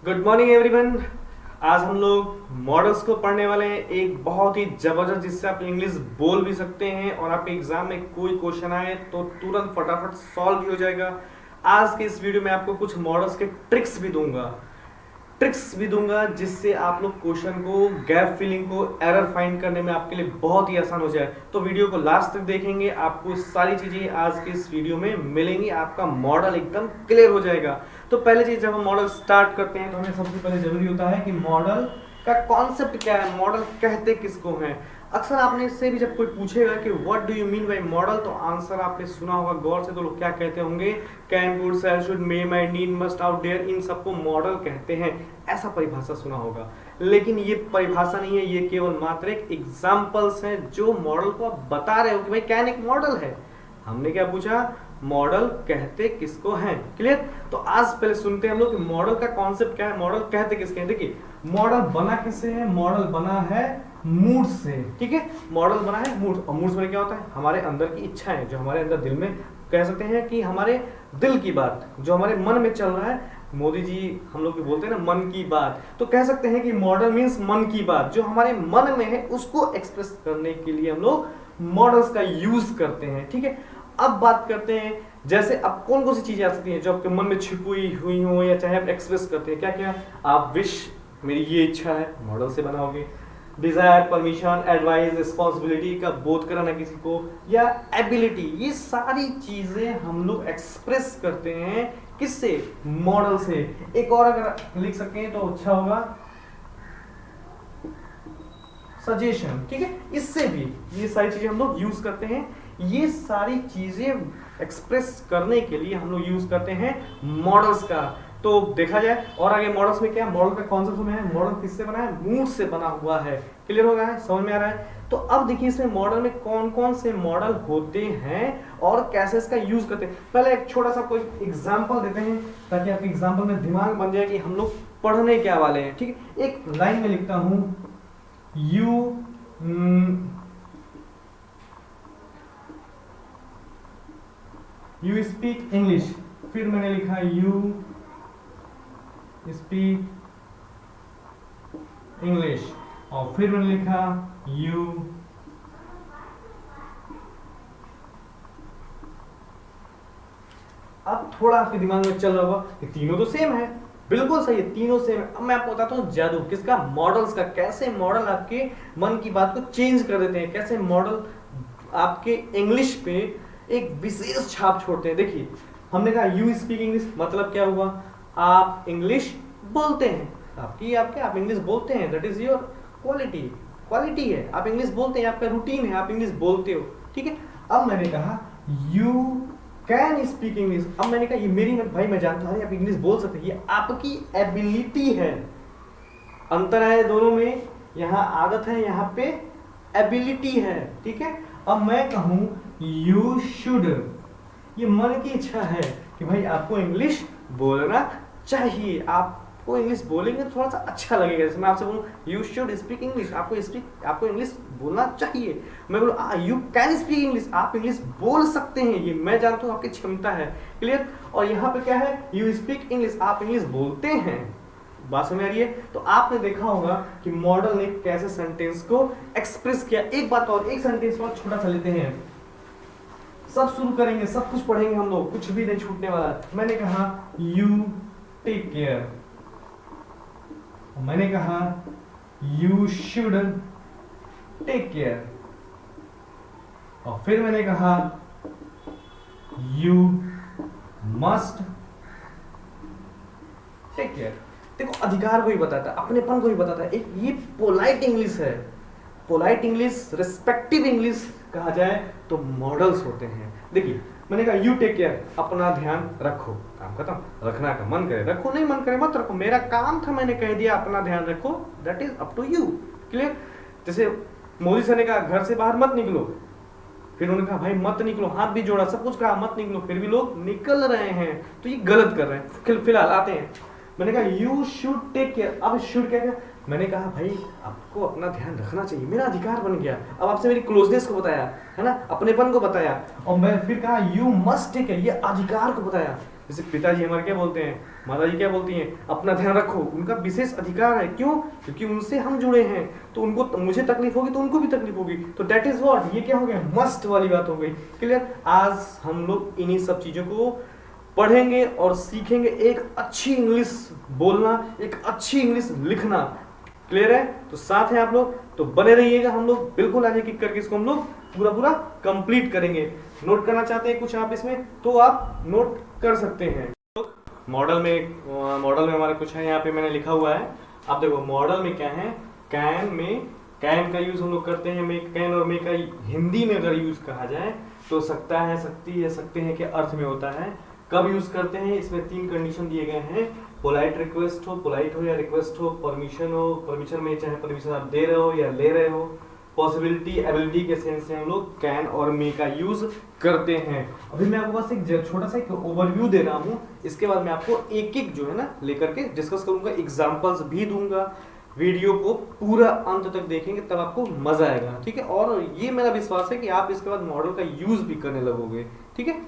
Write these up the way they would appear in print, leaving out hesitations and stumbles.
Good morning everyone. आज हम लोग मॉडल्स को पढ़ने वाले हैं, एक बहुत ही जबरदस्त जिससे आप इंग्लिश बोल भी सकते हैं और आपके एग्जाम में कोई क्वेश्चन आए तो तुरंत फटाफट सॉल्व भी हो जाएगा। आज के इस वीडियो में आपको कुछ मॉडल्स के ट्रिक्स भी दूंगा जिससे आप लोग क्वेश्चन को, गैप फिलिंग को, एरर फाइंड करने में आपके लिए बहुत ही आसान हो जाए। तो वीडियो को लास्ट तक देखेंगे, आपको सारी चीजें आज के इस वीडियो में मिलेंगी, आपका मॉडल एकदम क्लियर हो जाएगा। तो पहले चीज, जब हम मॉडल स्टार्ट करते हैं तो हमें सबसे पहले जरूरी होता है कि मॉडल का कॉन्सेप्ट क्या है, मॉडल कहते किसको हैं। अक्सर आपने इससे भी जब कोई पूछेगा कि what do you mean by model, तो आंसर आपने सुना होगा गौर से, तो लोग क्या कहते होंगे, can, could, shall, should, may, might, need, must, ought, dare, इन सबको मॉडल कहते हैं, ऐसा परिभाषा सुना होगा। लेकिन ये परिभाषा नहीं है, ये केवल मात्र एक एग्जांपल्स हैं जो मॉडल को आप बता रहे हो कि भाई कैन एक मॉडल है। हमने क्या पूछा, मॉडल कहते किसको हैं। क्लियर? तो आज पहले सुनते हैं हम लोग कि मॉडल का कॉन्सेप्ट क्या है, मॉडल कहते किसके हैं। देखिए, मॉडल बना किससे है, मॉडल बना है मूड से। ठीक है, मॉडल बना है मूड, और मूड में क्या होता है, हमारे अंदर की इच्छाएं, जो हमारे अंदर दिल में, कह सकते हैं कि हमारे दिल की बात, जो हमारे मन में चल रहा है। मोदी जी हम लोग बोलते हैं ना, मन की बात, तो कह सकते हैं कि मॉडल मीन्स मन की बात, जो हमारे मन में है उसको एक्सप्रेस करने के लिए हम लोग मॉडल्स का यूज करते हैं। ठीक है, अब बात करते हैं, जैसे अब कौन कौन सी चीजें आ सकती हैं जो आपके मन में छिपी हुई हो, या चाहे आप एक्सप्रेस करते हैं। क्या क्या, आप विश, मेरी ये इच्छा है, मॉडल से बनाओगे। डिजायर, परमिशन, एडवाइस, रिस्पॉन्सिबिलिटी का बोध कराना किसी को, या एबिलिटी, ये सारी चीजें हम लोग एक्सप्रेस करते हैं किससे, मॉडल से। एक और अगर लिख सकें तो अच्छा होगा, सजेशन। ठीक है, इससे भी ये सारी चीजें हम लोग यूज करते हैं। ये सारी चीजें एक्सप्रेस करने के लिए हम लोग यूज करते हैं मॉडल्स का। तो देखा जाए और आगे मॉडल्स में क्या, मॉडल का कॉन्सेप्ट में है, मॉडल किससे बना है, मूड से बना हुआ है। क्लियर हो गया है, समझ में आ रहा है। तो अब देखिए इसमें मॉडल में कौन कौन से मॉडल होते हैं और कैसे इसका यूज करते हैं। पहले एक छोटा सा कोई एग्जांपल देते हैं ताकि आपके एग्जांपल में दिमाग बन जाए कि हम लोग पढ़ने क्या वाले हैं। ठीक है, एक लाइन में लिखता हूं, यू स्पीक इंग्लिश, फिर मैंने लिखा यू स्पीक इंग्लिश, और फिर मैंने लिखा यू अब थोड़ा आपके दिमाग में चल रहा होगा कि तीनों तो सेम है। बिल्कुल सही है, तीनों सेम है। अब मैं आपको बताता हूं जादू किसका, मॉडल्स का। कैसे मॉडल आपके मन की बात को चेंज कर देते हैं, कैसे मॉडल आपके इंग्लिश पे एक विशेष छाप छोड़ते हैं। देखिए, हमने कहा यू स्पीक इंग्लिश, मतलब क्या हुआ, आप इंग्लिश बोलते हैं, आप इंग्लिश बोलते हैं, दैट इज योर क्वालिटी है, आप इंग्लिश बोलते हैं, आपका रूटीन है, आप इंग्लिश बोलते हो। ठीक है, अब मैंने कहा यू कैन स्पीक इंग्लिश, अब मैंने कहा ये मेरी, भाई मैं जानता हूँ आप इंग्लिश बोल सकते हैं, ये आपकी एबिलिटी है। अंतर है दोनों में, यहाँ आदत है, यहाँ पे एबिलिटी है। ठीक है, अब मैं कहूं यू शुड, ये मन की इच्छा है कि भाई आपको इंग्लिश बोलना चाहिए, आपको इंग्लिश बोलेंगे तो थोड़ा सा अच्छा लगेगा। जैसे मैं आपसे बोलूं यू शुड स्पीक इंग्लिश, आपको इंग्लिश बोलना चाहिए। मैं बोलूं यू कैन स्पीक इंग्लिश, आप इंग्लिश बोल सकते हैं, ये मैं जानता हूं आपकी क्षमता है। क्लियर? और यहाँ पे क्या है, यू स्पीक इंग्लिश, आप इंग्लिश बोलते हैं। बात समझ आ रही है? तो आपने देखा होगा कि मॉडल ने कैसे सेंटेंस को एक्सप्रेस किया। एक बात और, एक सेंटेंस और छोटा सा लेते हैं, सब शुरू करेंगे, सब कुछ पढ़ेंगे हम लोग, कुछ भी नहीं छूटने वाला। मैंने कहा यू टेक केयर, मैंने कहा यू शुड टेक केयर, और फिर मैंने कहा यू मस्ट टेक केयर। देखो, अधिकार को ही बताता है, अपनेपन को ही बताता है। एक ये पोलाइट इंग्लिश है, पोलाइट इंग्लिश, रिस्पेक्टिव इंग्लिश कहा जाए तो मॉडल्स होते हैं। देखिए, मैंने कहा यू टेक केयर, अपना ध्यान रखो, काम खत्म। रखना का मन करे रखो, नहीं मन करे मत रखो, मेरा काम था, मैंने कह दिया अपना ध्यान रखो, that is up to you. Clear? जैसे मोदी सर ने कहा घर से बाहर मत निकलो, फिर उन्होंने कहा भाई मत निकलो, हाथ भी जोड़ा, सब कुछ कहा मत निकलो, फिर भी लोग निकल रहे हैं, तो ये गलत कर रहे हैं। फिलहाल आते हैं, मैंने कहा यू शुड टेक केयर, अब शुड क्या, मैंने कहा भाई आपको अपना ध्यान रखना चाहिए, मेरा अधिकार बन गया। अब आपसे मेरी क्लोजनेस को बताया है ना, अपनेपन को बताया, और मैं फिर कहा यू मस्ट टेक केयर, ये अधिकार को बताया। जैसे पिताजी हमारे क्या बोलते हैं, माताजी क्या बोलती हैं, अपना ध्यान रखो, उनका विशेष अधिकार है। क्यों? क्योंकि उनसे हम जुड़े हैं, तो उनको, मुझे तकलीफ होगी तो उनको भी तकलीफ होगी, तो दैट इज व्हाट, ये क्या हो गया, मस्ट वाली बात हो गई। क्लियर? आज हम लोग इन्हीं सब चीजों को पढ़ेंगे और सीखेंगे, एक अच्छी इंग्लिश बोलना, एक अच्छी इंग्लिश लिखना। क्लियर है? तो साथ है आप लोग, तो बने रहिएगा, हम लोग बिल्कुल आज एक एक करके इसको हम लोग पूरा पूरा कंप्लीट करेंगे। नोट करना चाहते हैं कुछ आप इसमें, तो आप नोट कर सकते हैं। मॉडल में हमारे कुछ है, यहाँ पे मैंने लिखा हुआ है, आप देखो मॉडल में क्या है, कैन में, कैन का यूज हम लोग करते हैं, मे कैन और मे का हिंदी में अगर यूज कहा जाए तो सकता है, सकती है, सकते हैं के अर्थ में होता है। कब यूज करते हैं, इसमें 3 कंडीशन दिए गए हैं, पोलाइट रिक्वेस्ट हो, पोलाइट हो या रिक्वेस्ट हो, परमिशन हो, परमिशन में चाहे परमिशन आप दे रहे हो या ले रहे हो, पॉसिबिलिटी, एबिलिटी के सेंस से हम लोग कैन और मे का यूज करते हैं। अभी मैं आपको बस एक छोटा सा एक ओवरव्यू दे रहा हूँ, इसके बाद मैं आपको एक एक जो है ना लेकर के डिस्कस करूंगा, एग्जांपल्स भी दूंगा। वीडियो को पूरा अंत तक देखेंगे तब आपको मजा आएगा, ठीक है? और ये मेरा विश्वास है कि आप इसके बाद मॉडल का यूज भी करने लगोगे, ठीक है?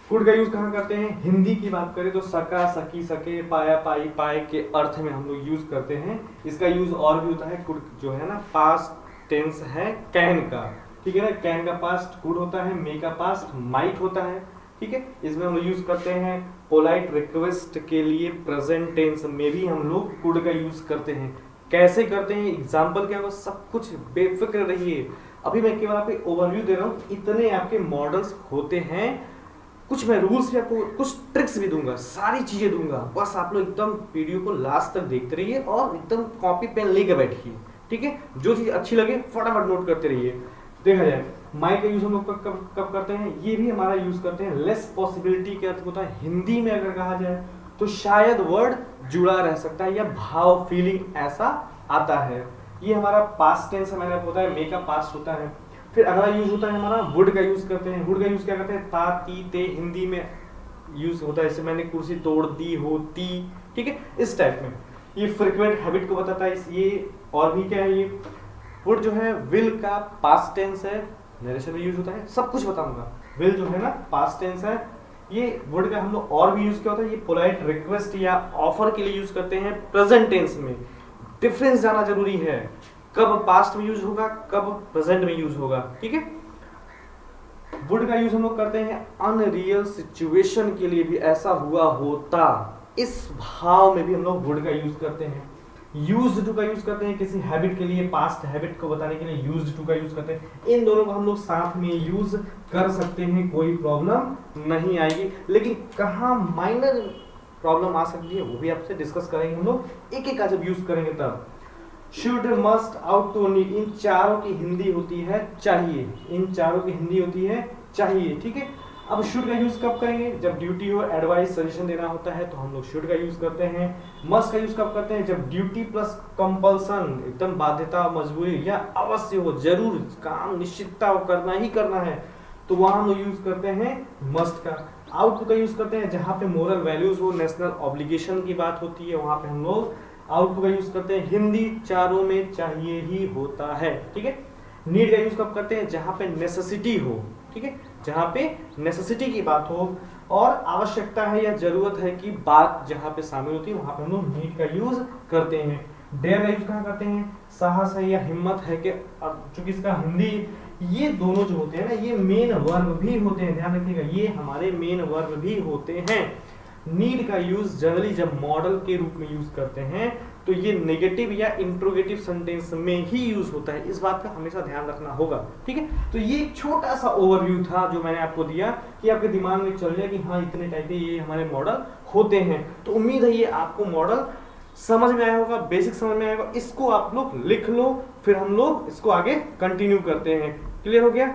कुड का यूज कहाँ करते हैं? हिंदी की बात करें तो सका, सकी, सके, पाया, पाई, पाए के अर्थ में हम लोग यूज करते हैं। इसका यूज और भी होता है, कुड जो है ना पास्ट टेंस है कैन का, ठीक है ना? कैन का पास्ट कुड होता है, मे का पास्ट माइट होता है, ठीक है? इसमें हम यूज करते हैं पोलाइट रिक्वेस्ट के लिए प्रेजेंट टेंस में भी हम लोग कुड का यूज करते हैं। कैसे करते हैं, एग्जाम्पल क्या होगा, सब कुछ बेफिक्र रहिए। अभी मैं केवल आपको ओवरव्यू दे रहा हूँ, इतने आपके मॉडल्स होते हैं। कुछ मैं रूल्स भी आपको, कुछ ट्रिक्स भी दूंगा, सारी चीजें दूंगा, बस आप लोग एकदम वीडियो को लास्ट तक देखते रहिए और एकदम कॉपी पेन लेके बैठिए, ठीक है? जो चीज अच्छी लगे फटाफट नोट करते रहिए। देखा जाए माइट का यूज हम लोग कब करते हैं, ये भी हमारा यूज करते हैं लेस पॉसिबिलिटी के अर्थ होता है। हिंदी में अगर कहा जाए तो शायद वर्ड जुड़ा रह सकता है या भाव, फीलिंग ऐसा आता है। ये हमारा पास्ट टेंस है, मैंने आपको बताया मे का पास्ट होता है। फिर अगला यूज होता है हमारा वुड का यूज करते हैं। वुड का यूज क्या करते हैं, ता, ती, ते हिंदी में यूज होता है, जैसे मैंने कुर्सी तोड़ दी होती, ठीक है? इस टाइप में ये फ्रीक्वेंट हैबिट को बताता है। ये और भी क्या है, ये वुड जो है विल का पास्ट टेंस है, नरेशन में यूज होता है, सब कुछ बताऊंगा। विल जो है ना पास्ट टेंस है, ये वर्ड का हम लोग और भी यूज किया होता है। ये पोलाइट रिक्वेस्ट या ऑफर के लिए यूज करते हैं प्रेजेंट टेंस में। डिफरेंस जाना जरूरी है, कब पास्ट में यूज होगा, कब प्रेजेंट में यूज होगा, ठीक है? वुड का यूज हम लोग करते हैं अनरियल सिचुएशन के लिए भी, ऐसा हुआ होता, इस भाव में भी हम लोग वुड का यूज करते हैं। यूज्ड टू का यूज करते हैं किसी हैबिट के लिए, पास्ट हैबिट को बताने के लिए यूज्ड टू का यूज करते हैं। इन दोनों को हम लोग साथ में यूज कर सकते हैं, कोई प्रॉब्लम नहीं आएगी। लेकिन कहाँ माइनर प्रॉब्लम आ सकती है वो भी आपसे डिस्कस करेंगे हम लोग, एक एक का जब यूज करेंगे तब। Should, must, ought to, need, इन चारों की हिंदी होती है चाहिए, इन चारों की हिंदी होती है चाहिए, ठीक है? अब शुड का यूज कब करेंगे, जब ड्यूटी हो, एडवाइस, सजेशन देना होता है तो हम लोग शुड का यूज करते हैं। मस्ट का यूज कब करते हैं, जब ड्यूटी प्लस कंपल्सन, एकदम बाध्यता, मजबूरी या अवश्य हो, जरूर काम निश्चितता हो, करना ही करना है, तो वहां हम लोग यूज करते हैं मस्ट का। आउट का यूज करते हैं जहां पे मोरल वैल्यूज हो, नेशनल ऑब्लिगेशन की बात होती है, वहां पे हम लोग आउट का यूज करते हैं। हिंदी चारों में चाहिए ही होता है, ठीक है? नीड का यूज कब करते हैं, जहां पे नेसेसिटी हो, ठीक है? जहां पे नेसेसिटी की बात हो और आवश्यकता है या जरूरत है की बात जहां पे शामिल होती है, वहां पे हम लोग नीड का यूज करते हैं। डेयर का यूज कहाँ करते हैं, साहस है या हिम्मत है कि, चूंकि इसका हिंदी, ये दोनों जो होते हैं ना, ये मेन वर्ब भी होते हैं, ध्यान रखिएगा, ये हमारे मेन वर्ब भी होते हैं। नीड का यूज जनरली जब मॉडल के रूप में यूज करते हैं तो ये नेगेटिव या इंट्रोगेटिव सेंटेंस में ही यूज होता है, इस बात का हमेशा ध्यान रखना होगा, ठीक है? तो ये एक छोटा सा ओवरव्यू था जो मैंने आपको दिया कि आपके दिमाग में चल जाए कि हाँ इतने टाइप के ये हमारे मॉडल होते हैं। तो उम्मीद है ये आपको मॉडल समझ में आया होगा, बेसिक समझ में आया होगा। इसको आप लोग लिख लो, फिर हम लोग इसको आगे कंटिन्यू करते हैं। क्लियर हो गया?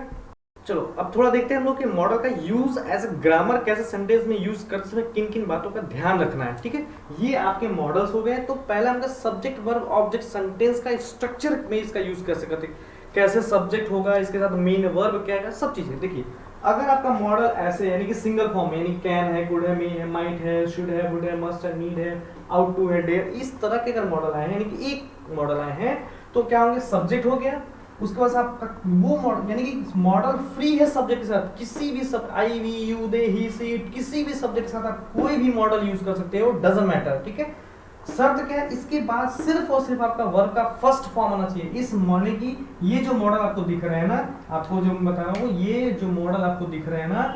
चलो अब थोड़ा देखते हैं हम लोग कि मॉडल का यूज एज ए ग्रामर कैसे सेंटेंस में यूज करते समय किन किन बातों का ध्यान रखना है, ठीक है? ये आपके मॉडल्स हो गए। तो पहला हमका सब्जेक्ट, वर्ब, ऑब्जेक्ट, सेंटेंस का स्ट्रक्चर में इसका यूज कैसे करते, कैसे सब्जेक्ट होगा, इसके साथ मेन वर्ब क्या है, सब चीजें देखिए। अगर आपका मॉडल ऐसे यानी कि सिंगल फॉर्म, यानी कैन है, कुड है, मे है, माइट है, शुड है, वुड है, मस्ट है, नीड है, आउट टू है, डेयर, इस तरह के अगर मॉडल आए हैं, यानी कि एक मॉडल आए हैं, तो क्या होंगे, सब्जेक्ट हो गया, उसके बाद आपका वो मॉडल, यानी कि मॉडल फ्री है सब्जेक्ट के साथ, किसी भी सब आई वी यू दे ही सी किसी भी सब्जेक्ट के साथ आप कोई भी मॉडल यूज कर सकते हो, डजंट मैटर, ठीक है। शर्त क्या है, इसके बाद सिर्फ और सिर्फ आपका वर्ब का फर्स्ट फॉर्म आना चाहिए। इस मॉडल की ये जो मॉडल आपको दिख रहे हैं ना, आपको जो मैं बता रहा हूँ, ये जो मॉडल आपको दिख रहे हैं ना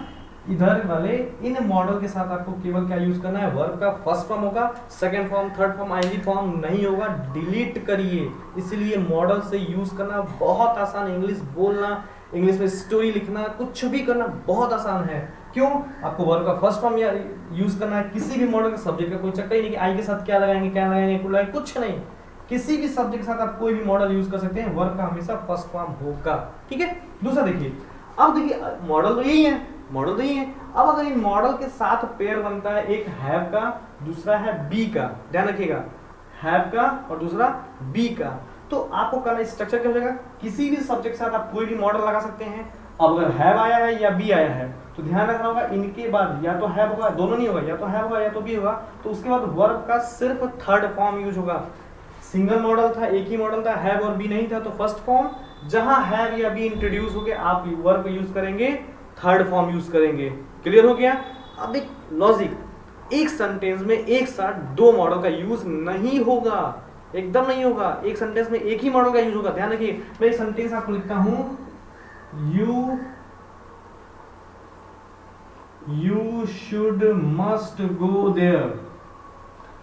इधर वाले, इन मॉडल के साथ आपको केवल क्या यूज करना है, वर्ब का फर्स्ट फॉर्म होगा, second form third form IV form नहीं होगा, डिलीट करिए। इसलिए मॉडल से यूज करना बहुत आसान है, इंग्लिश बोलना, इंग्लिश में स्टोरी लिखना, कुछ भी करना बहुत आसान है। क्यों? आपको वर्ब का फर्स्ट फॉर्म यूज करना है, किसी भी मॉडल का सब्जेक्ट का कोई चक्कर ही नहीं कि आई के साथ क्या लगाएंगे कुछ नहीं, किसी भी सब्जेक्ट के साथ आप कोई भी मॉडल यूज कर सकते हैं, वर्ब का हमेशा फर्स्ट फॉर्म होगा, ठीक है। दूसरा देखिए, अब देखिए मॉडल तो यही है, मॉडल तो यही है। अब अगर इन मॉडल के साथ पेयर बनता है, एक हैव का, दूसरा है बी का, ध्यान रखिएगा, हैव का और दूसरा बी का, तो आपको करना स्ट्रक्चर क्या हो जाएगा, किसी भी सब्जेक्ट के साथ आप कोई भी मॉडल लगा सकते हैं। अब अगर हैव आया है या बी आया है तो ध्यान रखना होगा, इनके बाद या तो हैव होगा, दोनों नहीं होगा, या तो हैव होगा या तो बी होगा, तो उसके बाद वर्ब का सिर्फ थर्ड फॉर्म यूज होगा। सिंगल मॉडल था, एक ही मॉडल था, हैव और बी नहीं था, तो फर्स्ट फॉर्म, जहां हैव या बी इंट्रोड्यूस हो गए आप वर्ब यूज करेंगे, थर्ड फॉर्म यूज करेंगे। क्लियर हो गया? अब एक लॉजिक, एक सेंटेंस में एक साथ दो मॉडल का यूज नहीं होगा, एकदम नहीं होगा, एक सेंटेंस में एक ही मॉडल का यूज होगा। ध्यान रखिए, मैं एक सेंटेंस आपको लिखता हूं, you should must go there.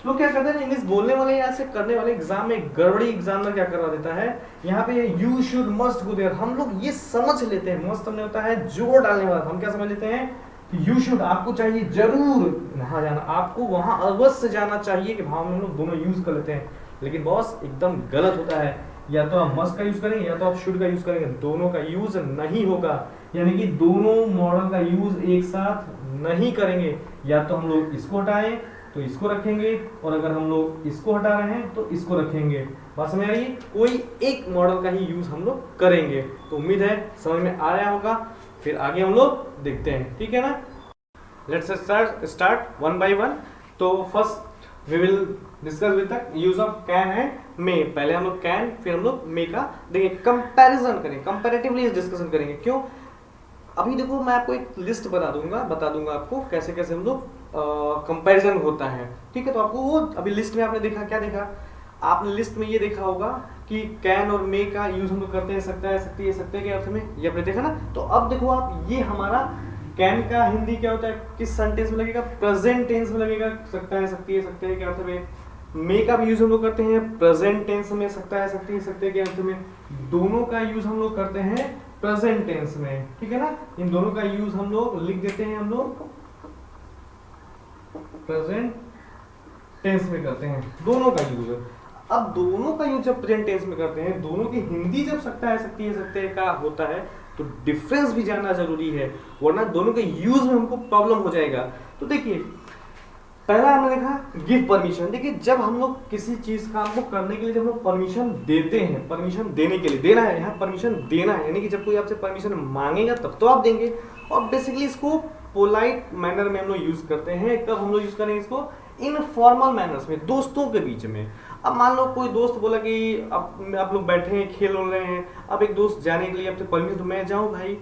लोग क्या करते हैं, इंग्लिश बोलने वाले या ऐसे करने वाले एग्जाम में गड़बड़ी एग्जामिनर क्या करवा देता है, यहाँ पे you should must go there, हम लोग ये समझ लेते हैं, मस्ट हमने होता है जोर डालने वाला, हम क्या समझ लेते हैं कि यू शुड, आपको चाहिए जरूर वहां जाना, आपको वहां अवश्य जाना चाहिए, कि भाव में हम लोग दोनों यूज कर लेते हैं। लेकिन बॉस एकदम गलत होता है, या तो आप मस्ट का यूज करेंगे या तो आप शुड का यूज करेंगे, दोनों का यूज नहीं होगा, यानी कि दोनों मॉडल का यूज एक साथ नहीं करेंगे। या तो हम लोग इसको हटाएं तो इसको रखेंगे, और अगर हम लोग इसको हटा रहे हैं तो इसको रखेंगे। बात समझ आ रही है? कोई एक मॉडल का ही यूज हम लोग करेंगे। तो उम्मीद है समझ में आ रहा होगा, फिर आगे हम लोग देखते हैं, ठीक है ना। Let's start one by one. तो first we will discuss with the use of can and may. पहले हम लोग कैन, फिर हम लोग मे का देखिए, कंपैरिजन करेंगे, कंपैरेटिवली डिस्कशन करेंगे। क्यों? अभी देखो मैं आपको एक लिस्ट बता दूंगा आपको कैसे कैसे हम लोग कंपैरिजन होता है, ठीक है। तो आपको वो अभी लिस्ट में आपने देखा, क्या देखा आपने लिस्ट में, ये देखा होगा कि कैन और मे का यूज हम लोग करते हैं सकता है, सकते के अर्थ में, ये आपने देखा ना। तो अब देखो आप, ये हमारा कैन का हिंदी क्या होता है, किस सेंटेंस में लगेगा, प्रेजेंट टेंस में लगेगा, सकता है सकते के अर्थ में। मे का भी यूज हम लोग करते हैं प्रेजेंट टेंस में, सकता है सकते के अर्थ में। दोनों का यूज हम लोग करते हैं प्रेजेंट टेंस में, ठीक है ना। इन दोनों का यूज हम लोग लिख देते हैं, हम लोग प्रेजेंट टेंस में करते हैं, दोनों का यूज। अब दोनों का यूज जब प्रेजेंट टेंस में करते हैं, दोनों की हिंदी जब सकता है सकते का होता है, तो डिफरेंस भी जानना जरूरी है, वरना दोनों के यूज में हमको प्रॉब्लम हो जाएगा। तो देखिए, पहला हमने देखा गिव परमिशन। देखिए, जब हम लोग किसी चीज काम को करने के लिए जब हम लोग परमिशन देते हैं, परमिशन देने के लिए, देना है, यहाँ परमिशन देना है, यानी कि जब कोई आपसे परमिशन मांगेगा तब तो आप देंगे। और बेसिकली इसको पोलाइट मैनर में हम लोग यूज करते हैं। कब हम लोग यूज करेंगे इसको? इनफॉर्मल मैनर्स में, दोस्तों के बीच में। अब मान लो कोई दोस्त बोला कि अब आप लोग बैठे हैं, खेल रहे हैं, अब एक दोस्त जाने के लिए आपसे परमिशन, तो मैं जाऊं भाई,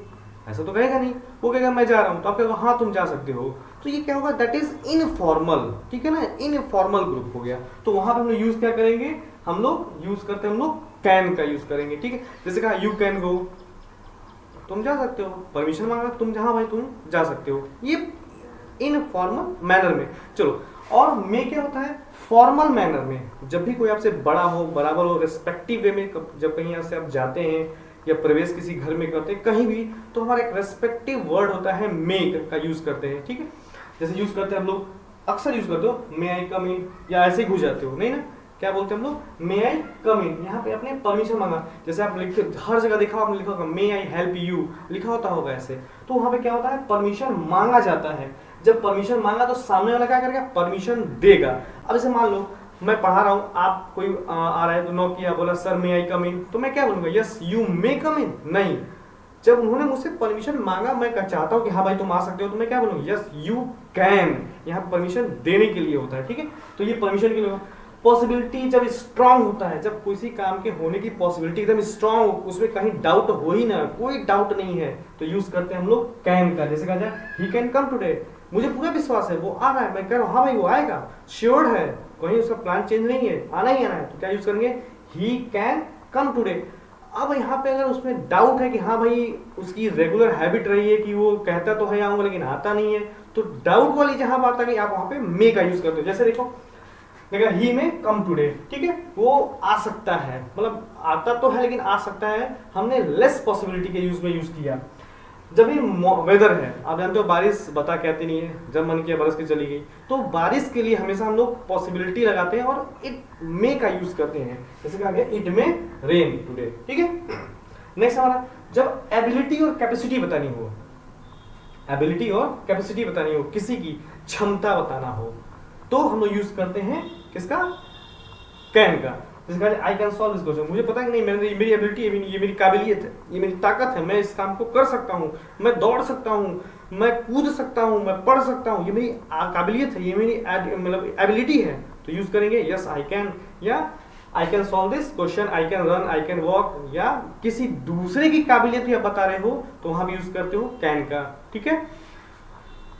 ऐसा तो कहेगा नहीं, वो कहेगा मैं जा रहा हूं, तो आप कहेगा हाँ तुम जा सकते हो। तो ये क्या होगा, दैट इज इनफॉर्मल, ठीक है ना, इनफॉर्मल ग्रुप हो गया। तो वहां पर हम लोग यूज क्या करेंगे, हम लोग यूज करते हैं, हम लोग कैन का यूज करेंगे, ठीक है। जैसे कहा यू कैन गो, तुम जा सकते हो, परमिशन मांगा तुम, जहां भाई तुम जा सकते हो, ये इनफॉर्मल मैनर में। चलो, और मे क्या होता है, फॉर्मल मैनर में। जब भी कोई आपसे बड़ा हो, बराबर हो, रेस्पेक्टिव वे में, जब कहीं यहाँ से आप जाते हैं या प्रवेश किसी घर में करते हैं कहीं भी, तो हमारा एक रेस्पेक्टिव वर्ड होता है मे का यूज करते हैं, ठीक है। जैसे यूज करते हैं हम लोग, अक्सर यूज करते हो मे आई कम इन, या ऐसे ही घुस जाते हो, नहीं ना, क्या बोलते हैं हम लोग, मे आई कम इन। यहाँ पे आपने परमिशन मांगा, जैसे आप लिखे, हर जगह देखा आपने, लिखा होगा मे आई हेल्प यू, लिखा होता होगा ऐसे। तो वहां पे क्या होता है, परमिशन मांगा जाता है। जब परमिशन मांगा तो सामने वाला क्या करेगा, परमिशन देगा। अब जैसे मान लो मैं पढ़ा रहा हूँ, आप कोई आ रहा है तो नॉक किया, बोला सर मे आई कम इन, तो मैं क्या बोलूंगा, यस यू मे कम इन? नहीं, जब उन्होंने मुझसे परमिशन मांगा, मैं चाहता हूँ कि हाँ भाई तुम आ सकते हो, तो मैं क्या बोलूंगा, यस यू कैन। यहाँ परमिशन देने के लिए होता है, ठीक है। तो ये परमिशन के लिए। पॉसिबिलिटी जब स्ट्रांग होता है, जब किसी काम के होने की पॉसिबिलिटी एकदम स्ट्रांग हो, उसमें कहीं डाउट हो ही ना, कोई डाउट नहीं है, तो यूज करते हैं हम लोग कैन का। जैसे कहा जाए ही कैन कम टुडे, मुझे पूरा विश्वास है वो आ रहा है, मैं कह रहा हूँ हाँ भाई वो आएगा, श्योर है, कहीं उसका प्लान चेंज नहीं है, आना ही आना है, तो क्या यूज करेंगे ही कैन कम टुडे। अब यहाँ पे अगर उसमें डाउट है कि हाँ भाई उसकी रेगुलर हैबिट रही है कि वो कहता तो है आऊंगा लेकिन आता नहीं है, तो डाउट वाली जहां बात आ गई आप वहां पे मे का यूज करते हो। जैसे देखो ही में कम टुडे, ठीक है, वो आ सकता है, मतलब आता तो है लेकिन आ सकता है, हमने लेस पॉसिबिलिटी के यूज में यूज किया। जब भी वेदर है, आप जानते हो बारिश बता कहती नहीं है, जब मन किया बरस के चली गई, तो बारिश के लिए हमेशा हम लोग पॉसिबिलिटी लगाते हैं और इट मे का यूज करते हैं। जैसे कहा गया इट मे रेन टुडे, ठीक है। नेक्स्ट हमारा जब एबिलिटी और कैपेसिटी बतानी हो, एबिलिटी और कैपेसिटी बतानी हो, किसी की क्षमता बताना हो, तो हम लोग यूज करते हैं किसका, कैन का। जैसे I can solve this question, मुझे पता है कि नहीं, मेरी एबिलिटी है, ये मेरी काबिलियत है, ये मेरी ताकत है, मैं इस काम को कर सकता हूँ, मैं दौड़ सकता हूँ, मैं कूद सकता हूँ, मैं पढ़ सकता हूँ, ये मेरी काबिलियत है, ये मेरी मतलब एबिलिटी है, तो यूज करेंगे यस आई कैन, या I can solve this question, I can run, I can walk, या किसी दूसरे की काबिलियत भी आप बता रहे हो तो वहां भी यूज करते हो कैन का, ठीक है।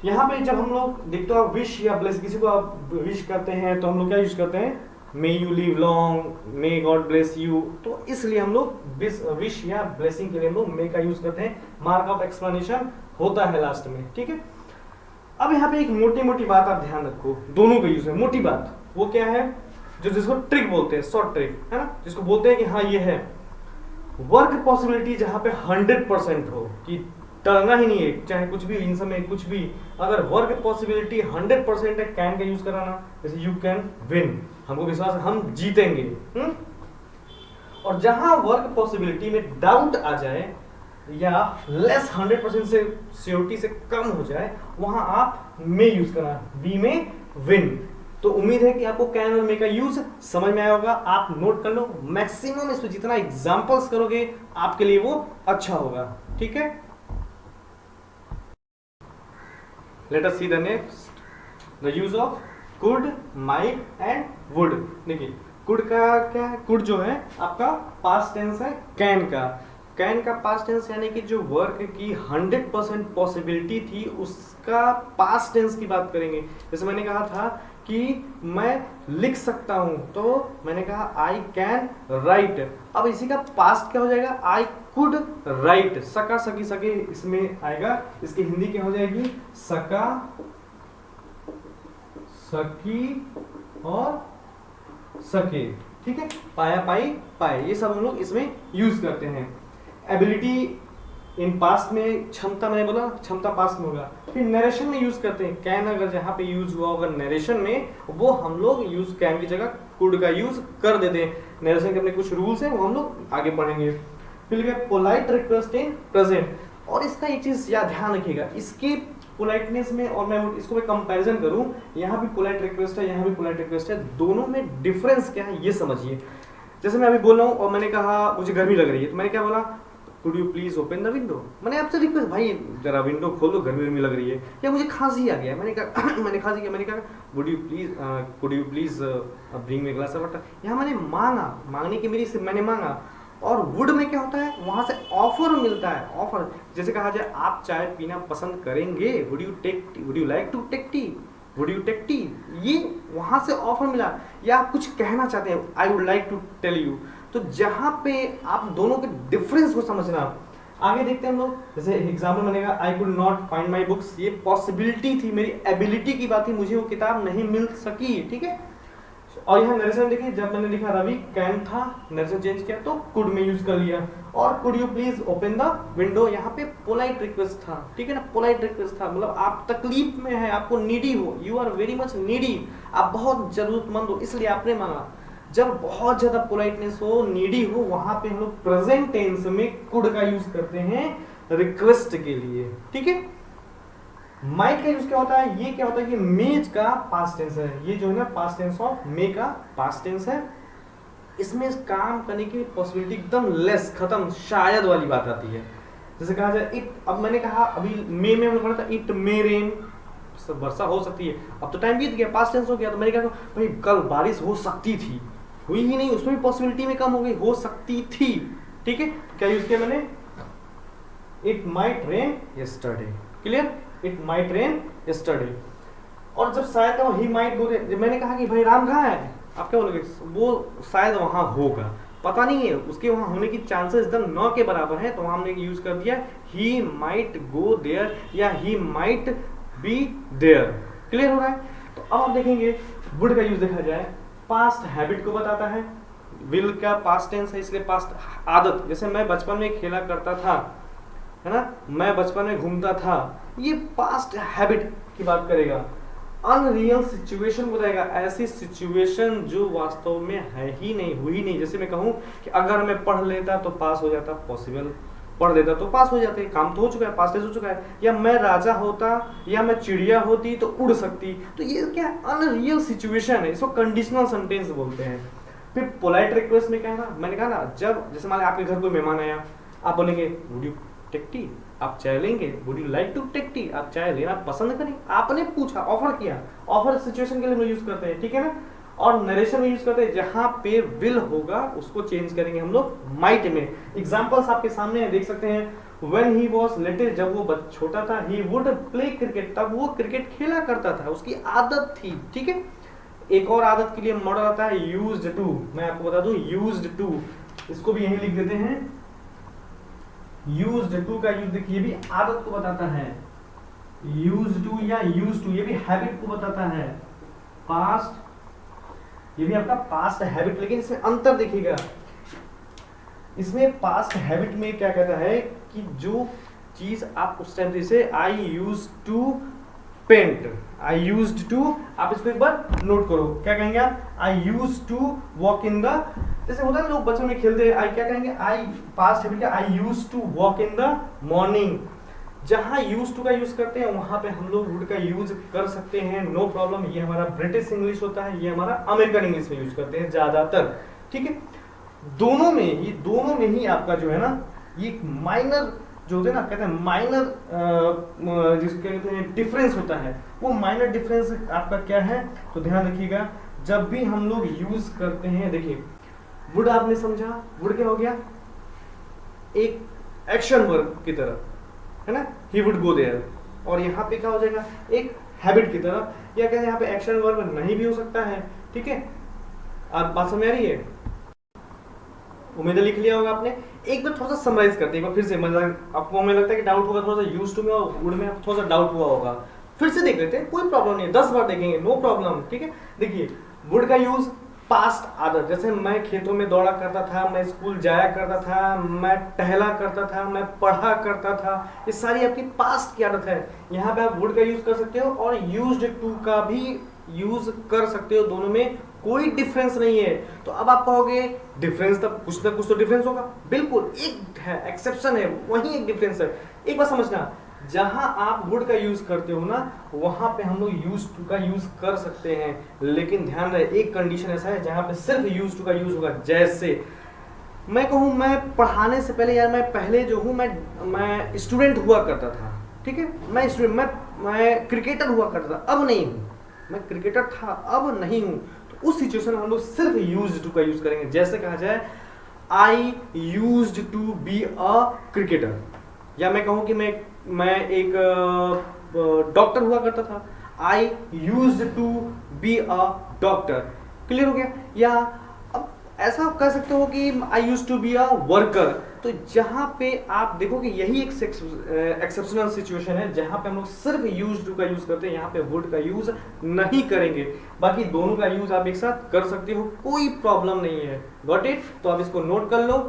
यहाँ पे जब हम लोग देखते हो विश या ब्लेस, किसी को आप विश करते हैं तो हम लोग क्या यूज करते हैं, may you live long, may God bless you, तो इसलिए हम लोग विश या ब्लेसिंग के लिए हम लोग मे का यूज करते हैं, मार्क ऑफ एक्सप्लेनेशन होता है लास्ट में, ठीक है। अब यहाँ पे एक मोटी मोटी बात आप ध्यान रखो, दोनों का यूज है, मोटी बात वो क्या है, जो जिसको ट्रिक बोलते हैं, शॉर्ट ट्रिक है ना, जिसको बोलते हैं कि हाँ ये है वर्क पॉसिबिलिटी जहां पे 100% हो कि टलना ही नहीं है, चाहे कुछ भी इन समय कुछ भी, अगर वर्क पॉसिबिलिटी 100% है, कैन का यूज कराना। जैसे यू कैन विन, हमको विश्वास है हम जीतेंगे, और जहां वर्क पॉसिबिलिटी में डाउट आ जाए या लेस 100% से श्योरिटी से कम हो जाए, वहां आप मे यूज करना, वी में विन। तो उम्मीद है कि आपको कैन और मे का यूज समझ में आया होगा, आप नोट कर लो, मैक्सिमम इसमें जितना एग्जांपल्स करोगे आपके लिए वो अच्छा होगा, ठीक है। Let us see the next, the use of could, might and would। देखिए could का क्या है, could जो है आपका पास्ट टेंस है कैन का, कैन का पास्ट टेंस यानी कि जो वर्क की 100% पॉसिबिलिटी थी उसका पास्ट टेंस की बात करेंगे। जैसे मैंने कहा था कि मैं लिख सकता हूं, तो मैंने कहा आई कैन राइट, अब इसी का पास्ट क्या हो जाएगा, आई कुड राइट, सका सकी सके इसमें आएगा, इसकी हिंदी क्या हो जाएगी, सका सकी और सके, ठीक है, पाया पाई पाए, ये सब हम लोग इसमें यूज करते हैं। एबिलिटी इन पास्ट में, क्षमता मैंने बोला क्षमता पास्ट में होगा। फिर नरेशन में यूज करते हैं कैन, अगर जहां पे यूज हुआ होगा नरेशन में, वो हम लोग यूज कैन की जगह कुड का यूज कर देते हैं। नरेशन के अपने कुछ रूल्स हैं वो हम लोग आगे पढ़ेंगे। फिर पोलाइट रिक्वेस्ट इन प्रेजेंट, और इसका एक चीज याद ध्यान रखिएगा, इसके पोलाइटनेस में और मैं इसको मैं कंपैरिजन करूं, यहाँ भी पोलाइट रिक्वेस्ट है, यहाँ भी पोलाइट रिक्वेस्ट है, दोनों में डिफरेंस क्या है ये समझिए। जैसे मैं अभी बोल रहा हूँ और मैंने कहा मुझे गर्मी लग रही है, तो मैंने क्या बोला, could you please open the window, मैंने आपसे रिक्वेस्ट, भाई जरा विंडो खोल दो, गर्मी लग रही है, या मुझे खांसी आ गया, मैंने कहा मैंने खांसी किया, मैंने कहा would you please could you please bring me glass of water, यहाँ मैंने मांगा, मांगने की मेरी से मैंने मांगा। और वुड में क्या होता है, वहां से ऑफर मिलता है, ऑफर, जैसे कहा जाए आप चाय पीना पसंद करेंगे, would you like to take tea, would you take tea, ये वहां से ऑफर मिला, या आप कुछ कहना चाहते हैं, I would like to tell you, तो जहां पे आप दोनों के डिफरेंस को समझना। आगे देखते हैं हम लोग, जैसे एग्जाम्पल मैंने कहा I could not find my books, ये पॉसिबिलिटी थी, मेरी एबिलिटी की बात थी, मुझे वो किताब नहीं मिल सकी, ठीक है। और यहाँ नरेशन देखिए, जब मैंने लिखा रवि कैन था, नरेशन चेंज किया तो कुड में यूज कर लिया। और could you please open the window, यहाँ पे पोलाइट रिक्वेस्ट था, ठीक है ना, पोलाइट रिक्वेस्ट था, मतलब आप तकलीफ में है, आपको नीडी हो, you are very much needy, आप बहुत जरूरतमंद हो, इसलिए आपने मांगा। जब बहुत ज्यादा पोलाइटनेस हो, नीडी हो, वहां पे हम लोग प्रेजेंट टेंस में कुड का यूज करते हैं रिक्वेस्ट के लिए, ठीक है। माइट का यूज क्या होता है, ये क्या होता है कि मेज का पास्ट टेंस है, ये जो है ना पास्ट टेंस ऑफ मे का पास्ट टेंस है, इसमें काम करने की पॉसिबिलिटी एकदम लेस, खत्म, शायद वाली बात आती है। जैसे कहा जाए इट, अब मैंने कहा अभी मे में हमने पढ़ा था इट मे रेन, वर्षा हो सकती है। अब तो टाइम बीत गया, पास्ट टेंस हो गया, तो मैंने कहा भाई कल बारिश हो सकती थी, हुई ही नहीं, उसमें भी पॉसिबिलिटी में कम हो गई, हो सकती थी। ठीक है, क्या यूज किया मैंने, it might rain yesterday. Clear, it might rain yesterday. और जब शायद ही माइट गो, जब मैंने कहा कि भाई राम कहाँ है, आप क्या बोलोगे, वो शायद वहां होगा, पता नहीं है, उसके वहां होने की चांसेस एकदम 9 के बराबर है, तो वहां हमने यूज कर दिया ही माइट गो देयर या he might be there. Clear हो रहा है। तो अब आप देखेंगे वुड का यूज देखा जाए, पास्ट हैबिट को बताता है, विल का पास्ट टेंस है इसलिए पास्ट आदत, जैसे मैं बचपन में खेला करता था, है ना, मैं बचपन में घूमता था, ये पास्ट हैबिट की बात करेगा। अनरियल सिचुएशन बताएगा, ऐसी सिचुएशन जो वास्तव में है ही नहीं, हुई नहीं। जैसे मैं कहूँ कि अगर मैं पढ़ लेता तो पास हो जाता, पॉसिबल, पढ़ लेता तो पास हो जाते, काम तो हो चुका है, पास टेंस हो चुका है। या मैं राजा होता या मैं चिड़िया होती तो उड़ सकती, तो ये क्या अनरियल सिचुएशन है, इसको कंडीशनल सेंटेंस बोलते हैं। फिर पोलाइट रिक्वेस्ट में क्या है ना, मैंने कहा ना, जब जैसे मान लीजिए आपके घर कोई मेहमान आया, आप बोलेंगे वुड यू टेक टी, आप चाय लेंगे, would you like to take tea, आप चाय लेना पसंद करें, आपने पूछा, ऑफर किया, ऑफर सिचुएशन के लिए हम यूज करते हैं, ठीक है ना। और नरेशन में यूज करते हैं, जहां पे विल होगा उसको चेंज करेंगे हम लोग माइट में। एग्जांपल्स आपके सामने है, देख सकते हैं। व्हेन ही वाज लिटिल, जब वो छोटा था, ही वुड प्ले क्रिकेट, तब वो क्रिकेट खेला करता था, उसकी आदत थी। ठीक है, एक और आदत के लिए मॉडल आता है यूज्ड टू, मैं आपको बता दूं यूज्ड टू, इसको भी यहीं लिख देते हैं। यूज्ड टू का यूज देखिए, ये भी आदत को बताता है, यूज्ड टू या यूज्ड टू, ये भी हैबिट को बताता है। पास्ट, ये भी आपका पास्ट हैबिट, लेकिन इसमें अंतर देखिएगा, इसमें पास्ट हैबिट में क्या कहता है कि जो चीज आप उस टाइम से, I use to paint, I used to, आप इसको एक बार नोट करो, क्या कहेंगे आप, I use to walk in the, जैसे होता है लोग बच्चों में खेलते हैं, आई क्या कहेंगे, आई पास्ट हैबिट क्या, I use to walk in the morning. जहां यूज टू का यूज करते हैं वहां पे हम लोग वुड का यूज कर सकते हैं, नो प्रॉब्लम। ये हमारा ब्रिटिश इंग्लिश होता है, ये हमारा अमेरिकन इंग्लिश में यूज करते हैं ज्यादातर। ठीक है, दोनों में, ये दोनों में ही आपका जो है ना, ये माइनर जो होते हैं ना, कहते हैं माइनर, जिसको कहते हैं डिफरेंस होता है, वो माइनर डिफरेंस आपका क्या है, तो ध्यान रखिएगा। जब भी हम लोग यूज करते हैं, देखिए वुड आपने समझा, वुड क्या हो गया, एक एक्शन वर्ब की तरह, है ना, ही वुड गो देयर, और यहाँ पे क्या हो जाएगा, एक हैबिट की तरह, या कहते हैं यहाँ पे एक्शन वर्ब नहीं भी हो सकता है। ठीक है, आप बात समझ आ रही है, उम्मीद लिख लिया होगा आपने। एक बार थोड़ा सा समराइज करते हैं, एक बार फिर से, मतलब आपको हमें लगता है कि डाउट होगा, थोड़ा सा यूज टू में और वुड में थोड़ा सा डाउट हुआ होगा, फिर से देख लेते हैं, कोई प्रॉब्लम नहीं है, 10 बार देखेंगे, नो प्रॉब्लम। ठीक है, देखिए वुड का यूज पास्ट आदत, जैसे मैं खेतों में दौड़ा करता था, मैं स्कूल जाया करता था, मैं टहला करता था, मैं पढ़ा करता था, ये सारी आपकी पास्ट की आदत है। यहाँ पे आप वुड का यूज कर सकते हो और यूज्ड टू का भी यूज कर सकते हो, दोनों में कोई डिफरेंस नहीं है। तो अब आप कहोगे डिफरेंस, तब कुछ ना कुछ तो डिफरेंस होगा, बिल्कुल एक है, एक्सेप्शन है, वही एक डिफरेंस है। एक बात समझना, जहां आप वुड का यूज करते हो ना, वहां पे हम लोग यूज टू का यूज कर सकते हैं, लेकिन ध्यान रहे एक कंडीशन ऐसा है जहां पे सिर्फ यूज टू का यूज होगा। जैसे मैं कहूँ, मैं पढ़ाने से पहले, यार मैं पहले जो हूँ, मैं स्टूडेंट हुआ करता था, ठीक है, मैं स्टूडेंट, मैं क्रिकेटर हुआ करता था, अब नहीं हूँ, मैं क्रिकेटर था अब नहीं हूँ, तो उस सिचुएशन में हम लोग सिर्फ यूज्ड टू का यूज करेंगे। जैसे कहा जाए I used to be a cricketer, या मैं कहूँ कि मैं एक डॉक्टर हुआ करता था, I used to be a doctor. Clear हो गया। या अब ऐसा कह सकते हो कि I used to be a worker, तो जहां पे आप देखो कि यही एक एक्सेप्शनल सिचुएशन है जहां पे हम लोग सिर्फ यूज्ड टू का यूज करते हैं, यहाँ पे वुड का यूज नहीं करेंगे, बाकी दोनों का यूज आप एक साथ कर सकते हो, कोई प्रॉब्लम नहीं है। गॉट इट, तो आप इसको नोट कर लो।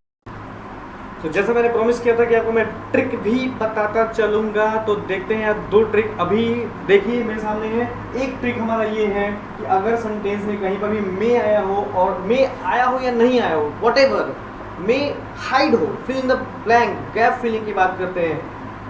तो जैसा मैंने प्रॉमिस किया था कि आपको मैं ट्रिक भी बताता चलूंगा, तो देखते हैं यार, 2 ट्रिक अभी देखिए मेरे सामने है। एक ट्रिक हमारा ये है कि अगर सेंटेंस में कहीं पर भी मे आया हो, और मे आया हो या नहीं आया हो, व्हाटएवर, मे हाइड हो, fill in the blank, gap filling की बात करते हैं,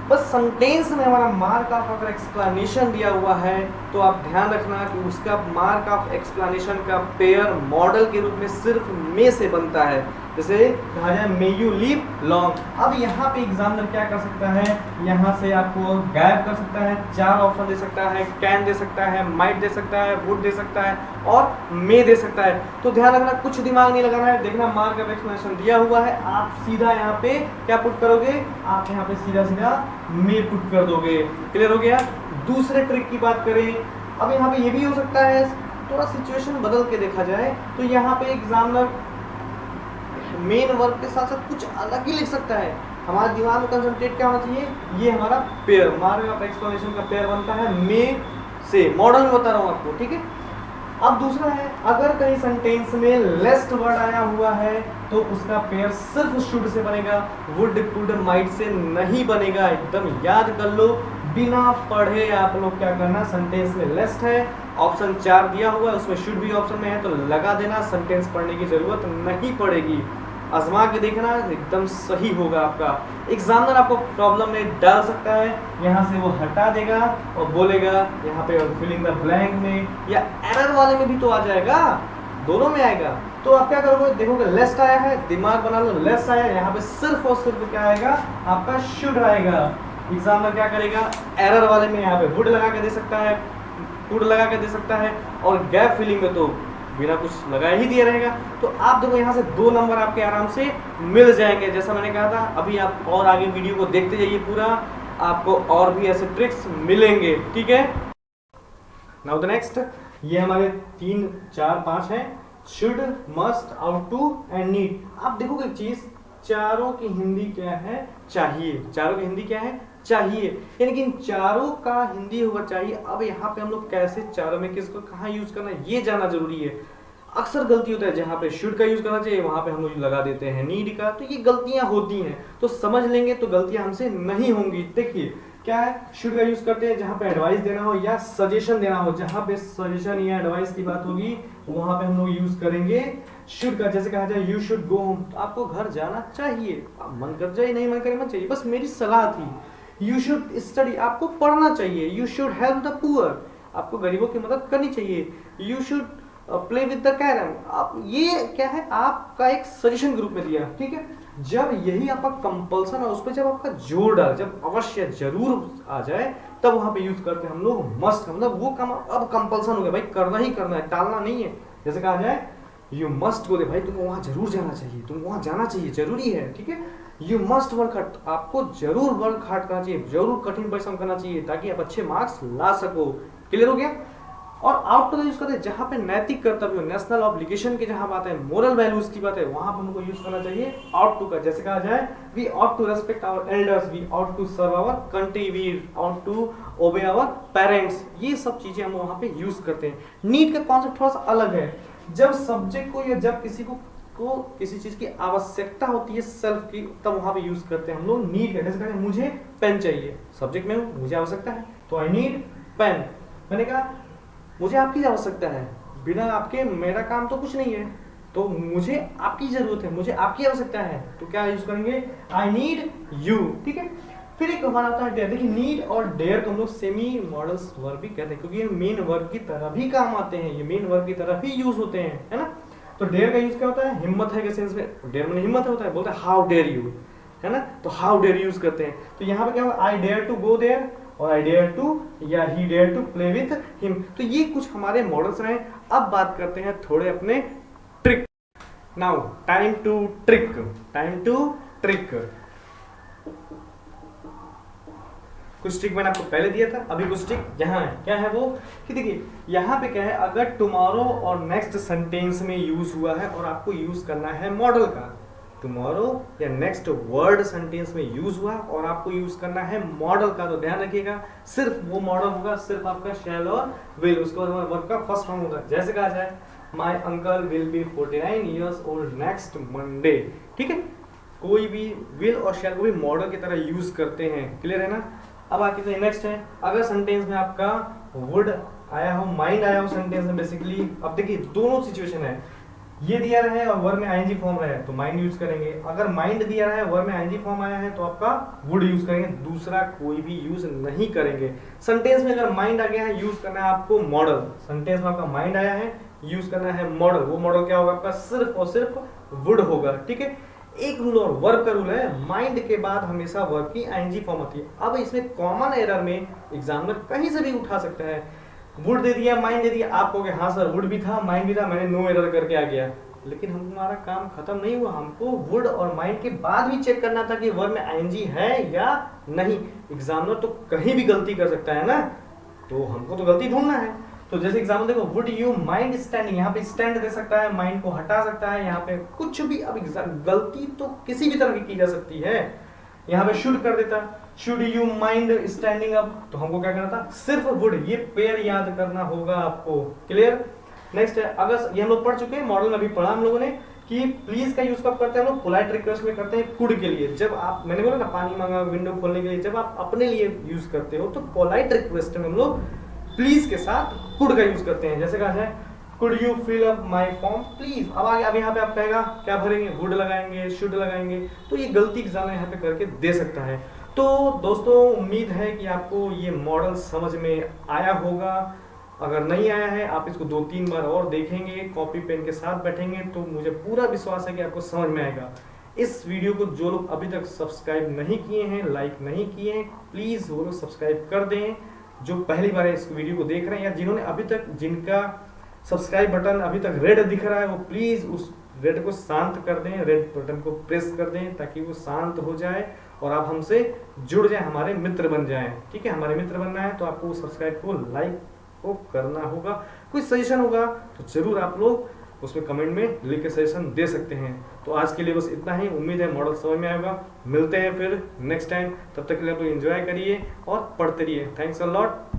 बस सेंटेंस में हमारा मार्क ऑफ अगर एक्सप्लेनेशन दिया हुआ है तो आप ध्यान रखना कि उसका मार्क ऑफ एक्सप्लेनेशन का पेयर मॉडल के रूप में सिर्फ मे से बनता है। जैसे कहा जाए मे यू लिव लॉन्ग। अब यहाँ पे एग्जामिनर क्या कर सकता है, यहाँ से आपको गायब कर सकता है, 4 ऑप्शन दे सकता है, कैन दे सकता है, माइट दे सकता है, वुड दे सकता है और मे दे सकता है। तो ध्यान रखना, कुछ दिमाग नहीं लगाना है, देखना मार्क ऑफ एक्सक्लेमेशन दिया हुआ है, आप सीधा यहाँ पे क्या पुट करोगे, आप यहाँ पे सीधा सीधा मे पुट कर दोगे। क्लियर हो गया। दूसरे ट्रिक की बात करें, अब यहाँ पे ये भी हो सकता है, थोड़ा सिचुएशन बदल के देखा जाए तो यहाँ पे एग्जामिनर मेन वर्ब के साथ साथ कुछ अलग ही लिख सकता है। हमारे दिमाग में कंसंट्रेट क्या होना चाहिए, ये हमारा पेयर, मार्क ऑफ एक्सक्लेमेशन का पेयर बनता है मे से, मॉडल में बता रहा हूँ आपको, ठीक है। अब दूसरा है, अगर कहीं सेंटेंस में लेस्ट वर्ड आया हुआ है तो उसका पेयर सिर्फ शुड से बनेगा, वुड कुड माइट से नहीं बनेगा। एकदम याद कर लो, बिना पढ़े आप लोग क्या करना, सेंटेंस में लेस्ट है, ऑप्शन 4 दिया हुआ है, उसमें शुड भी ऑप्शन में है तो लगा देना, सेंटेंस पढ़ने की जरूरत नहीं पड़ेगी। आजमा के देखना, एकदम सही होगा आपका। एग्जामिनर आपको प्रॉब्लम में डाल सकता है, यहाँ से वो हटा देगा और बोलेगा यहाँ पे फिलिंग द ब्लैंक में, या एरर वाले में भी तो आ जाएगा, दोनों में आएगा। तो आप क्या करोगे, देखोगे लेस्ट आया है, दिमाग बना लो, लेस्ट आया, यहाँ पे सिर्फ और सिर्फ क्या आएगा, आपका शुड आएगा। एग्जामिनर क्या करेगा, एरर वाले में यहाँ पे वुड लगा के दे सकता है, कुड लगा के दे सकता है, और गैप फिलिंग में तो बिना कुछ लगाए ही दिया रहेगा। तो आप देखो यहाँ से 2 नंबर आपके आराम से मिल जाएंगे। जैसा मैंने कहा था, अभी आप और आगे वीडियो को देखते जाइए पूरा, आपको और भी ऐसे ट्रिक्स मिलेंगे, ठीक है। नाउ द नेक्स्ट, ये हमारे 3 4 5 हैं, should, must, ought to and need. आप देखोगे एक चीज, चारों की हिंदी क्या है, चाहिए। चारों की हिंदी क्या है, चाहिए, यानी कि इन चारों का हिंदी होगा चाहिए। अब यहाँ पे हम लोग कैसे चारों में किसको कहाँ यूज करना है ये जानना जरूरी है। अक्सर गलती होता है, जहाँ पे शुड का यूज करना चाहिए वहां पे हम लोग लगा देते हैं नीड का, तो ये गलतियां होती हैं। तो समझ लेंगे तो गलतियां हमसे नहीं होंगी। देखिए क्या है, शुड का यूज करते हैं जहाँ पे एडवाइस देना हो या सजेशन देना हो, जहाँ पे सजेशन या एडवाइस की बात होगी वहां पे हम लोग यूज करेंगे शुड का। जैसे कहा जाए यू शुड गो होम, तो आपको घर जाना चाहिए, आप मन कर जाए नहीं मन करे मत चाहिए, बस मेरी सलाह थी। यू शुड स्टडी, आपको पढ़ना चाहिए। You should help the poor, आपको गरीबों की मदद करनी चाहिए। You should play with the carrom, आप ये क्या है, आपका एक सजेशन ग्रुप में दिया, ठीक है। जब यही आपका कंपल्सन है, उस पर जब आपका जोर डाल, जब अवश्य जरूर आ जाए, तब वहां पे यूज करते हैं हम लोग मस्ट, मतलब वो काम अब कंपल्सन हो गया भाई, करना ही करना है, टालना नहीं है। जैसे कहा जाए यू मस्ट गो, दे भाई तुमको वहां जरूर जाना चाहिए, तुम वहां जाना चाहिए, जरूरी है, ठीक है। यू मस्ट वर्क हार्ड, आपको जरूर वर्क हार्ड करना चाहिए, जरूर कठिन परिश्रम करना चाहिए ताकि आप अच्छे मार्क्स ला सको। क्लियर हो गया। और आउट टू यूज करते हैं जहां पे नैतिक कर्तव्य, नेशनल ऑब्लिगेशन की जहां बात है, मोरल वैल्यूज की बात है, वहां पर हमको यूज करना चाहिए आउट टू का। जैसे कहा जाए we ought to respect our elders, we ought to serve our country, we ought to obey our parents, ये सब चीजें हम वहां पे यूज करते हैं। नीड का कॉन्सेप्ट थोड़ा सा अलग है, जब सब्जेक्ट को या जब किसी को किसी चीज की आवश्यकता होती है सेल्फ की, तब वहां पे यूज करते हैं हम लोग नीड का। जैसे कहते मुझे पेन चाहिए, सब्जेक्ट में हूं, मुझे आवश्यकता है तो आई नीड पेन। मैंने कहा मुझे आपकी आवश्यकता है, बिना आपके मेरा काम तो कुछ नहीं है, तो मुझे आपकी जरूरत है, मुझे आपकी आवश्यकता है, तो क्या यूज करेंगे, आई नीड यू, ठीक है। फिर एक हमारा होता है डेयर। देखिए नीड और डेयर को हम लोग सेमी मॉडल्स वर्ब भी कहते हैं, क्योंकि ये मेन वर्ब की तरह भी काम आते हैं, ये मेन वर्ब की तरह भी यूज होते हैं, है ना। तो डेयर का यूज क्या होता है, हिम्मत है के सेंस में, डेयर में हिम्मत होता है, बोलते हैं हाउ डेयर यू, है ना, तो हाउ डेयर यूज करते हैं। तो यहाँ पे क्या होगा, I dare to go there, और आई डेयर टू या he dare to play with him. तो ये कुछ हमारे मॉडल्स रहे। अब बात करते हैं थोड़े अपने trick. Now time to trick, time to trick. कुछ ट्रिक मैंने आपको पहले दिया था, अभी कुछ ट्रिक यहाँ है। क्या है वो, कि देखिए यहाँ पे क्या है, अगर टुमारो और नेक्स्ट सेंटेंस में यूज हुआ है और आपको यूज करना है मॉडल का, टुमारो या नेक्स्ट वर्ड सेंटेंस में यूज हुआ और आपको यूज करना है मॉडल का, तो ध्यान रखिएगा सिर्फ वो मॉडल होगा, सिर्फ आपका शैल और विल, उसके बाद वर्ब का फर्स्ट फॉर्म होगा। जैसे कहा जाए my uncle will be 49 years old next Monday, ठीक है। कोई भी विल और शैल को भी मॉडल की तरह यूज करते हैं, क्लियर है ना। अब आगे नेक्स्ट है, अगर सेंटेंस में आपका वुड आया हो, माइंड आया हो सेंटेंस में बेसिकली, अब देखिए दोनों सिचुएशन है, ये दिया रहा है और वर्ब में आईएनजी फॉर्म रहा है तो माइंड यूज करेंगे, अगर माइंड दिया रहा है वर्ब में आईएनजी फॉर्म आया है तो आपका वुड यूज करेंगे, दूसरा कोई भी यूज नहीं करेंगे। सेंटेंस में अगर माइंड आ गया है यूज करना है आपको मॉडल, सेंटेंस में आपका माइंड आया है यूज करना है मॉडल। वो मॉडल क्या होगा आपका, सिर्फ और सिर्फ वुड होगा, ठीक है। एक रूल और वर्ब का रूल है, माइंड के बाद हमेशा वर्ब की आईएनजी फॉर्म होती है। अब इसमें कॉमन एरर में एग्जामिनर कहीं से भी उठा सकता है, वुड दे दिया, माइंड दे दिया, आप कहोगे हाँ सर वुड भी था, माइंड भी था, मैंने नो एरर करके आ गया, लेकिन हमारा काम खत्म नहीं हुआ। हमको वुड और माइंड के बाद भी चेक करना था कि वर्ब में आईएनजी है या नहीं। एग्जामिनर तो कहीं भी गलती कर सकता है ना, तो हमको तो गलती ढूंढना है। तो जैसे एग्जाम्पल देखो, वुड यू माइंड स्टैंडिंग, यहाँ पे स्टैंड दे सकता है, माइंड को हटा सकता है, यहाँ पे कुछ भी। अब गलती तो किसी भी तरह की जा सकती है। यहाँ पे शुड कर देता, should you mind standing up, तो हमको क्या करना था, सिर्फ वुड, ये पेयर याद करना होगा आपको। क्लियर। नेक्स्ट है, अगर ये हम लोग पढ़ चुके हैं, मॉडल में अभी पढ़ा हम लोगों ने कि प्लीज का यूज कब करते हैं हम लोग, पोलाइट रिक्वेस्ट में करते हैं कुड के लिए। जब आप, मैंने बोला ना पानी मांगा, विंडो खोलने के लिए, जब आप अपने लिए यूज करते हो तो पोलाइट रिक्वेस्ट में हम लोग प्लीज के साथ कुड का यूज करते हैं। जैसे कहा जाए, could you fill up my form please. अब आगे, अब यहाँ पे आप कहेगा क्या भरेंगे, वुड लगाएंगे, शुड लगाएंगे, तो ये गलती एग्जाम यहाँ पे करके दे सकता है। तो दोस्तों उम्मीद है कि आपको ये मॉडल समझ में आया होगा। अगर नहीं आया है, आप इसको 2-3 बार और देखेंगे, कॉपी पेन के साथ बैठेंगे, तो मुझे पूरा विश्वास है कि आपको समझ में आएगा। इस वीडियो को जो लोग अभी तक सब्सक्राइब नहीं किए हैं, लाइक नहीं किए हैं, प्लीज वो लोग सब्सक्राइब कर दें। जो पहली बार इस वीडियो को देख रहे हैं या जिन्होंने अभी तक, जिनका सब्सक्राइब बटन अभी तक रेड दिख रहा है, वो प्लीज उस रेड को शांत कर दें, रेड बटन को प्रेस कर दें, ताकि वो शांत हो जाए और आप हमसे जुड़ जाएं, हमारे मित्र बन जाएं। ठीक है, हमारे मित्र बनना है तो आपको सब्सक्राइब को, लाइक को करना होगा। कोई सजेशन होगा तो जरूर आप लोग उसमें कमेंट में लिख के सजेशन दे सकते हैं। तो आज के लिए बस इतना ही। उम्मीद है मॉडल समझ में आएगा। मिलते हैं फिर नेक्स्ट टाइम, तब तक के लिए आप लोग एंजॉय करिए और पढ़ते रहिए। Thanks a lot.